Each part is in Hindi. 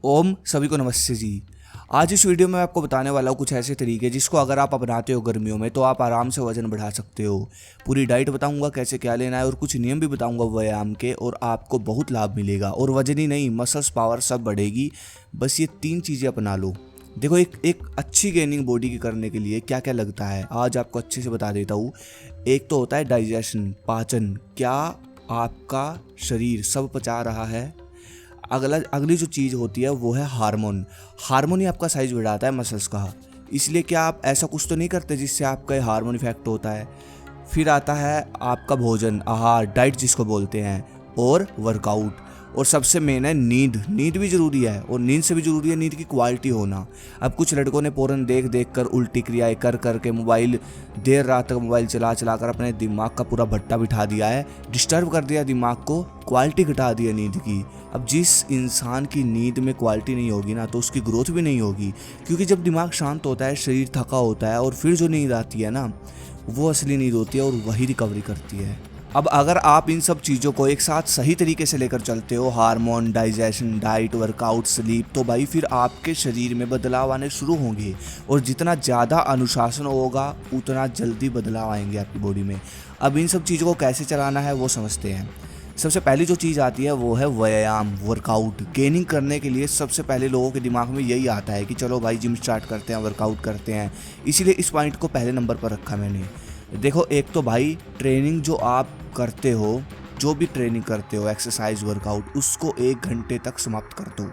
ओम सभी को नमस्ते जी। आज इस वीडियो में मैं आपको बताने वाला हूँ कुछ ऐसे तरीके जिसको अगर आप अपनाते हो गर्मियों में तो आप आराम से वजन बढ़ा सकते हो। पूरी डाइट बताऊंगा कैसे क्या लेना है और कुछ नियम भी बताऊंगा व्यायाम के, और आपको बहुत लाभ मिलेगा और वजन ही नहीं मसल्स पावर सब बढ़ेगी। बस ये 3 चीज़ें अपना लो। देखो एक अच्छी गेनिंग बॉडी की करने के लिए क्या क्या लगता है आज आपको अच्छे से बता देता हूँ। एक तो होता है डाइजेशन, पाचन, क्या आपका शरीर सब पचा रहा है। अगली जो चीज़ होती है वो है हार्मोन। हार्मोन ही आपका साइज बढ़ाता है मसल्स का। इसलिए क्या आप ऐसा कुछ तो नहीं करते जिससे आपका हार्मोन इफेक्ट होता है। फिर आता है आपका भोजन, आहार, डाइट जिसको बोलते हैं, और वर्कआउट। और सबसे मेन है नींद। नींद भी ज़रूरी है, और नींद से भी ज़रूरी है नींद की क्वालिटी होना। अब कुछ लड़कों ने पोरन देख देख कर उल्टी क्रियाएं कर कर के मोबाइल देर रात तक मोबाइल चला चला कर अपने दिमाग का पूरा भट्टा बिठा दिया है, डिस्टर्ब कर दिया दिमाग को, क्वालिटी घटा दी है नींद की। अब जिस इंसान की नींद में क्वालिटी नहीं होगी ना तो उसकी ग्रोथ भी नहीं होगी, क्योंकि जब दिमाग शांत होता है, शरीर थका होता है, और फिर जो नींद आती है ना वो असली नींद होती है और वही रिकवरी करती है। अब अगर आप इन सब चीज़ों को एक साथ सही तरीके से लेकर चलते हो, hormone, digestion, diet, workout, sleep, तो भाई फिर आपके शरीर में बदलाव आने शुरू होंगे। और जितना ज़्यादा अनुशासन होगा उतना जल्दी बदलाव आएंगे आपकी बॉडी में। अब इन सब चीज़ों को कैसे चलाना है वो समझते हैं। सबसे पहली जो चीज़ आती है वो है व्यायाम, वर्कआउट। गेनिंग करने के लिए सबसे पहले लोगों के दिमाग में यही आता है कि चलो भाई जिम स्टार्ट करते हैं, वर्कआउट करते हैं। इसीलिए इस पॉइंट को पहले नंबर पर रखा मैंने। देखो, एक तो भाई ट्रेनिंग जो आप करते हो, जो भी ट्रेनिंग करते हो, एक्सरसाइज, वर्कआउट, उसको 1 घंटे तक समाप्त कर दो।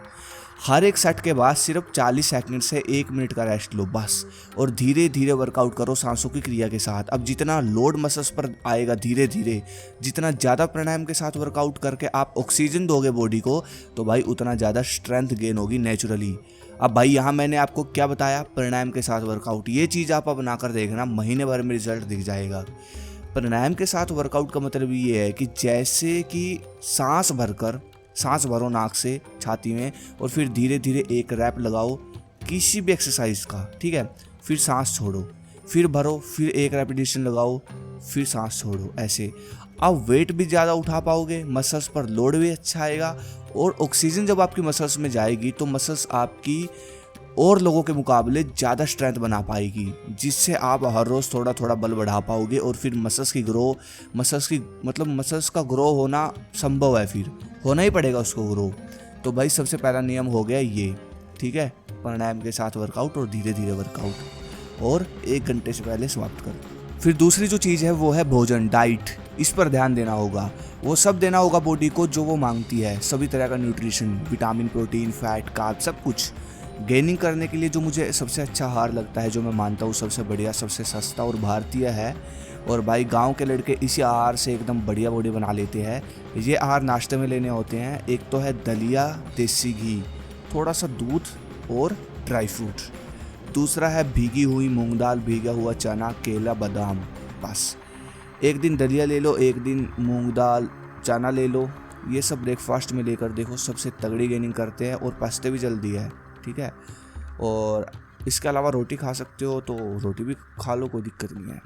हर एक सेट के बाद सिर्फ 40 सेकंड से 1 मिनट का रेस्ट लो बस। और धीरे धीरे वर्कआउट करो सांसों की क्रिया के साथ। अब जितना लोड मसल्स पर आएगा धीरे धीरे, जितना ज़्यादा प्राणायाम के साथ वर्कआउट करके आप ऑक्सीजन दोगे बॉडी को, तो भाई उतना ज़्यादा स्ट्रेंथ गेन होगी नेचुरली। अब भाई यहाँ मैंने आपको क्या बताया, प्राणायाम के साथ वर्कआउट। ये चीज़ आप अपना कर देखना, महीने भर में रिजल्ट दिख जाएगा। प्राणायाम के साथ वर्कआउट का मतलब ये है कि जैसे कि सांस भरो नाक से छाती में, और फिर धीरे धीरे एक रैप लगाओ किसी भी एक्सरसाइज का, ठीक है। फिर सांस छोड़ो, फिर भरो, फिर एक रेपिटेशन लगाओ, फिर सांस छोड़ो, ऐसे। अब वेट भी ज़्यादा उठा पाओगे, मसल्स पर लोड भी अच्छा आएगा, और ऑक्सीजन जब आपकी मसल्स में जाएगी तो मसल्स आपकी और लोगों के मुकाबले ज़्यादा स्ट्रेंथ बना पाएगी, जिससे आप हर रोज़ थोड़ा थोड़ा बल बढ़ा पाओगे। और फिर मसल्स का ग्रो होना संभव है, फिर होना ही पड़ेगा उसको ग्रो। तो भाई सबसे पहला नियम हो गया ये, ठीक है। प्राणायाम के साथ वर्कआउट और धीरे धीरे वर्कआउट, और 1 घंटे से पहले समाप्त करो। फिर दूसरी जो चीज़ है वो है भोजन, डाइट। इस पर ध्यान देना होगा, वो सब देना होगा बॉडी को जो वो मांगती है, सभी तरह का nutrition, vitamin, protein, fat, carb, सब कुछ। गेनिंग करने के लिए जो मुझे सबसे अच्छा आहार लगता है, जो मैं मानता हूँ सबसे बढ़िया, सबसे सस्ता और भारतीय है, और भाई गांव के लड़के इसी आहार से एकदम बढ़िया बॉडी बना लेते हैं। ये आहार नाश्ते में लेने होते हैं। एक तो है दलिया, देसी घी, थोड़ा सा दूध और ड्राई फ्रूट। दूसरा है भीगी हुई मूंग दाल, भीगा हुआ चना, केला, बादाम। बस एक दिन दलिया ले लो, एक दिन मूंग दाल, चना ले लो। ये सब ब्रेकफास्ट में लेकर देखो, सबसे तगड़ी गेनिंग करते हैं और पचते भी जल्दी है, ठीक है। और इसके अलावा रोटी खा सकते हो तो रोटी भी खा लो, कोई दिक्कत नहीं है।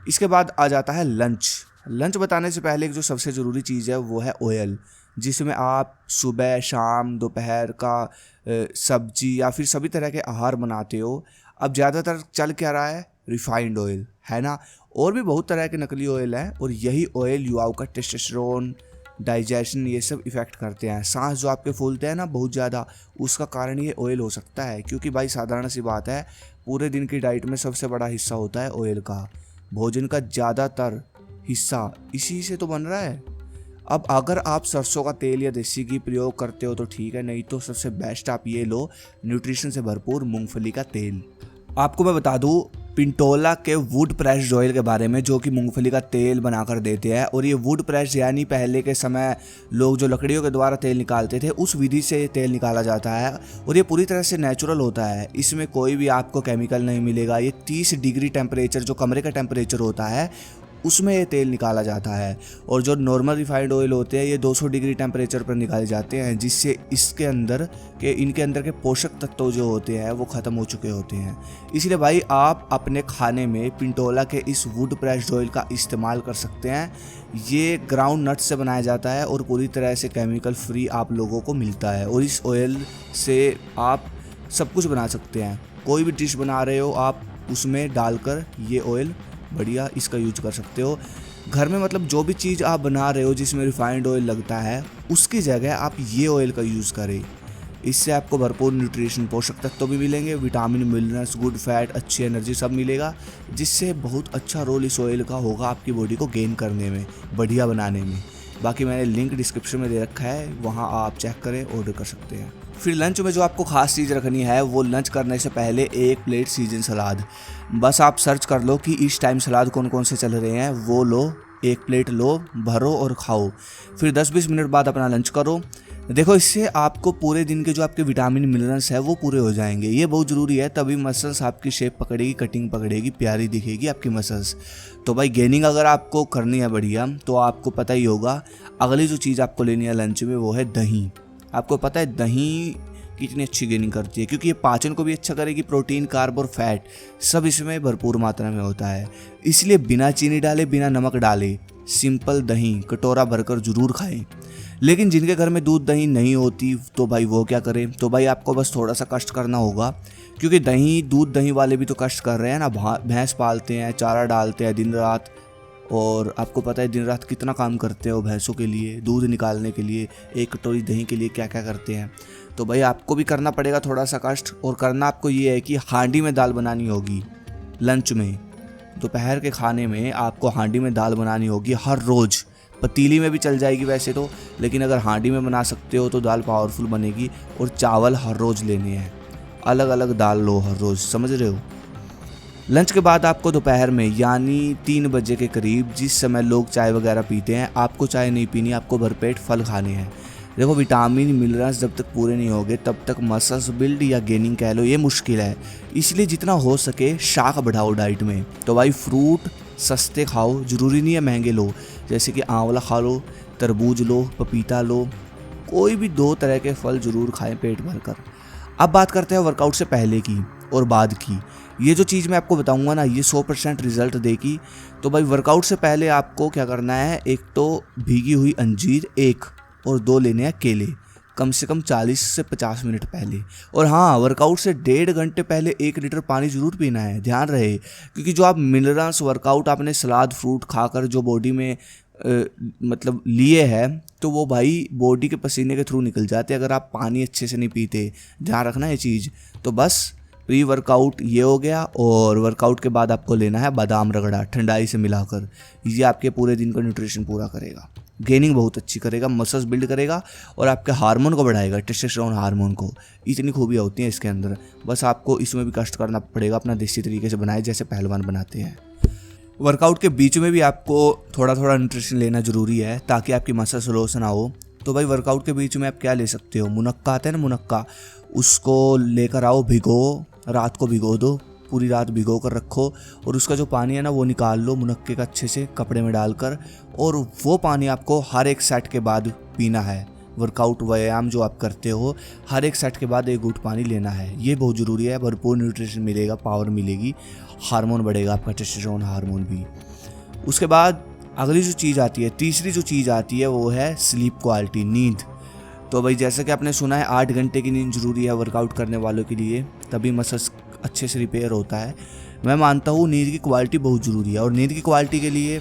इसके बाद आ जाता है लंच। लंच बताने से पहले एक जो सबसे ज़रूरी चीज़ है वो है ऑयल, जिसमें आप सुबह, शाम, दोपहर का सब्जी या फिर सभी तरह के आहार बनाते हो। अब ज़्यादातर चल क्या रहा है, रिफाइंड ऑयल, है ना। और भी बहुत तरह के नकली ऑयल हैं, और यही ऑयल युवाओं का टेस्टोस्टेरोन, डाइजेशन, ये सब इफ़ेक्ट करते हैं। सांस जो आपके फूलते हैं ना बहुत ज़्यादा, उसका कारण ये ऑयल हो सकता है। क्योंकि भाई साधारण सी बात है, पूरे दिन की डाइट में सबसे बड़ा हिस्सा होता है ऑयल का। भोजन का ज़्यादातर हिस्सा इसी से तो बन रहा है। अब अगर आप सरसों का तेल या देसी घी प्रयोग करते हो तो ठीक है, नहीं तो सबसे बेस्ट आप ये लो, न्यूट्रिशन से भरपूर मूंगफली का तेल। आपको मैं बता दूं पिंटोला के वुड प्रेस्ड ऑयल के बारे में, जो कि मूंगफली का तेल बनाकर देते हैं। और ये वुड प्रेस्ड यानी पहले के समय लोग जो लकड़ियों के द्वारा तेल निकालते थे, उस विधि से तेल निकाला जाता है, और ये पूरी तरह से नेचुरल होता है। इसमें कोई भी आपको केमिकल नहीं मिलेगा। ये 30 डिग्री टेम्परेचर, जो कमरे का टेम्परेचर होता है, उसमें ये तेल निकाला जाता है। और जो नॉर्मल रिफाइंड ऑयल होते हैं ये 200 डिग्री टेम्परेचर पर निकाले जाते हैं, जिससे इनके अंदर के पोषक तत्व जो होते हैं वो ख़त्म हो चुके होते हैं। इसलिए भाई आप अपने खाने में पिंटोला के इस वुड प्रेस्ड ऑयल का इस्तेमाल कर सकते हैं। ये ग्राउंड नट से बनाया जाता है और पूरी तरह से केमिकल फ्री आप लोगों को मिलता है। और इस ऑयल से आप सब कुछ बना सकते हैं। कोई भी डिश बना रहे हो आप उसमें डालकर ये ऑयल बढ़िया इसका यूज कर सकते हो। घर में मतलब जो भी चीज़ आप बना रहे हो जिसमें रिफाइंड ऑयल लगता है उसकी जगह आप ये ऑयल का यूज़ करें। इससे आपको भरपूर न्यूट्रिशन पोषक तत्व भी मिलेंगे, विटामिन, मिनरल्स, गुड फैट, अच्छी एनर्जी सब मिलेगा, जिससे बहुत अच्छा रोल इस ऑयल का होगा आपकी बॉडी को गेन करने में, बढ़िया बनाने में। बाकी मैंने लिंक डिस्क्रिप्शन में दे रखा है, वहाँ आप चेक करें, ऑर्डर कर सकते हैं। फिर लंच में जो आपको खास चीज़ रखनी है वो लंच करने से पहले 1 प्लेट सीजन सलाद। बस आप सर्च कर लो कि इस टाइम सलाद कौन कौन से चल रहे हैं, वो लो, 1 प्लेट लो, भरो और खाओ। फिर 10-20 मिनट बाद अपना लंच करो। देखो इससे आपको पूरे दिन के जो आपके विटामिन मिनरल्स है वो पूरे हो जाएंगे। ये बहुत ज़रूरी है, तभी मसल्स आपकी शेप पकड़ेगी, कटिंग पकड़ेगी, प्यारी दिखेगी आपकी मसल्स। तो भाई गेनिंग अगर आपको करनी है बढ़िया तो आपको पता ही होगा अगली जो चीज़ आपको लेनी है लंच में वो है दही। आपको पता है दही कितनी अच्छी गेनिंग करती है, क्योंकि ये पाचन को भी अच्छा करेगी, प्रोटीन, कार्ब और फैट सब इसमें भरपूर मात्रा में होता है। इसलिए बिना चीनी डाले, बिना नमक डाले सिंपल दही कटोरा भरकर ज़रूर खाएं। लेकिन जिनके घर में दूध दही नहीं होती तो भाई वो क्या करें? तो भाई आपको बस थोड़ा सा कष्ट करना होगा, क्योंकि दूध दही वाले भी तो कष्ट कर रहे हैं ना। भैंस पालते हैं, चारा डालते हैं दिन रात, और आपको पता है दिन रात कितना काम करते हैं वो भैंसों के लिए, दूध निकालने के लिए, 1 कटोरी दही के लिए क्या क्या करते हैं। तो भाई आपको भी करना पड़ेगा थोड़ा सा कष्ट। और करना आपको ये है कि हांडी में दाल बनानी होगी लंच में। दोपहर के खाने में आपको हांडी में दाल बनानी होगी हर रोज़। पतीली में भी चल जाएगी वैसे तो, लेकिन अगर हांडी में बना सकते हो तो दाल पावरफुल बनेगी। और चावल हर रोज़ लेने हैं, अलग अलग दाल लो हर रोज़, समझ रहे हो। लंच के बाद आपको दोपहर में यानी 3 बजे के करीब, जिस समय लोग चाय वगैरह पीते हैं, आपको चाय नहीं पीनी, आपको भरपेट फल खाने हैं। देखो विटामिन मिनरल्स जब तक पूरे नहीं होंगे तब तक मसल्स बिल्ड या गेनिंग कह लो ये मुश्किल है। इसलिए जितना हो सके शाक बढ़ाओ डाइट में। तो भाई फ्रूट सस्ते खाओ, ज़रूरी नहीं है महंगे लो। जैसे कि आंवला खा लो, तरबूज लो, पपीता लो, कोई भी 2 तरह के फल ज़रूर खाएं पेट भर कर। अब बात करते हैं वर्कआउट से पहले की और बाद की। ये जो चीज़ मैं आपको बताऊंगा ना ये 100% रिजल्ट देगी। तो भाई वर्कआउट से पहले आपको क्या करना है, एक तो भीगी हुई अंजीर 1 और 2 लेने हैं केले, कम से कम 40 से 50 मिनट पहले। और हाँ, वर्कआउट से 1.5 घंटे पहले 1 लीटर पानी ज़रूर पीना है, ध्यान रहे। क्योंकि जो आप मिनरल्स वर्कआउट आपने सलाद फ्रूट खाकर जो बॉडी में मतलब लिए हैं तो वो भाई बॉडी के पसीने के थ्रू निकल जाते हैं अगर आप पानी अच्छे से नहीं पीते। ध्यान रखना ये चीज़। तो बस प्री वर्कआउट ये हो गया। और वर्कआउट के बाद आपको लेना है बादाम रगड़ा ठंडाई से मिलाकर। ये आपके पूरे दिन का न्यूट्रिशन पूरा करेगा, गेनिंग बहुत अच्छी करेगा, मसल्स बिल्ड करेगा और आपके हार्मोन को बढ़ाएगा, टेस्टोस्टेरोन हार्मोन को। इतनी खूबियाँ होती हैं इसके अंदर। बस आपको इसमें भी कष्ट करना पड़ेगा, अपना देसी तरीके से बनाए जैसे पहलवान बनाते हैं। वर्कआउट के बीच में भी आपको थोड़ा थोड़ा न्यूट्रिशन लेना ज़रूरी है ताकि आपकी मसल्स लॉस ना हो। तो भाई वर्कआउट के बीच में आप क्या ले सकते हो, मुनक्का आता है ना, मुनक्का, उसको लेकर आओ, भिगो, रात को भिगो दो, पूरी रात भिगो कर रखो और उसका जो पानी है ना वो निकाल लो मुनक्के का अच्छे से कपड़े में डालकर। और वो पानी आपको हर एक सेट के बाद पीना है। वर्कआउट व्यायाम जो आप करते हो हर एक सेट के बाद 1 घूंट पानी लेना है। ये बहुत ज़रूरी है, भरपूर न्यूट्रिशन मिलेगा, पावर मिलेगी, हार्मोन बढ़ेगा आपका, टेस्टोस्टेरोन हार्मोन भी। उसके बाद अगली जो चीज़ आती है, तीसरी जो चीज़ आती है वो है स्लीप क्वालिटी, नींद। तो भाई जैसा कि आपने सुना है 8 घंटे की नींद ज़रूरी है वर्कआउट करने वालों के लिए, तभी मसल्स अच्छे से रिपेयर होता है। मैं मानता हूँ नींद की क्वालिटी बहुत ज़रूरी है और नींद की क्वालिटी के लिए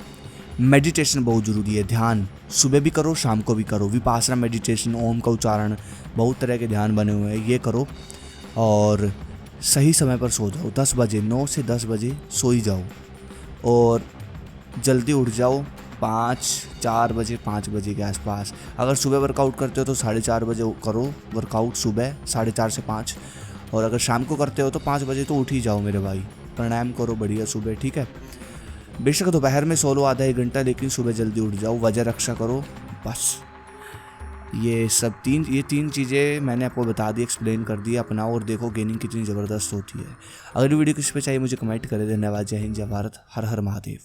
मेडिटेशन बहुत ज़रूरी है। ध्यान सुबह भी करो, शाम को भी करो, विपासना मेडिटेशन, ओम का उच्चारण, बहुत तरह के ध्यान बने हुए हैं, ये करो। और सही समय पर सो जाओ, 10 बजे, 9 से 10 बजे सो ही जाओ और जल्दी उठ जाओ 4 बजे 5 बजे के आसपास। अगर सुबह वर्कआउट करते हो तो 4:30 बजे करो वर्कआउट सुबह 4:30 से 5, और अगर शाम को करते हो तो 5 बजे तो उठ ही जाओ मेरे भाई, प्राणायाम करो बढ़िया सुबह, ठीक है। बेशक दोपहर में सो लो आधा 1 घंटा, लेकिन सुबह जल्दी उठ जाओ, वजह रक्षा करो बस। ये 3 चीज़ें मैंने आपको बता दी, एक्सप्लेन कर दिया, अपनाओ और देखो गेनिंग कितनी ज़बरदस्त होती है। अगर वीडियो किस पे चाहिए मुझे कमेंट करें। धन्यवाद, जय हिंद, जय भारत, हर हर महादेव।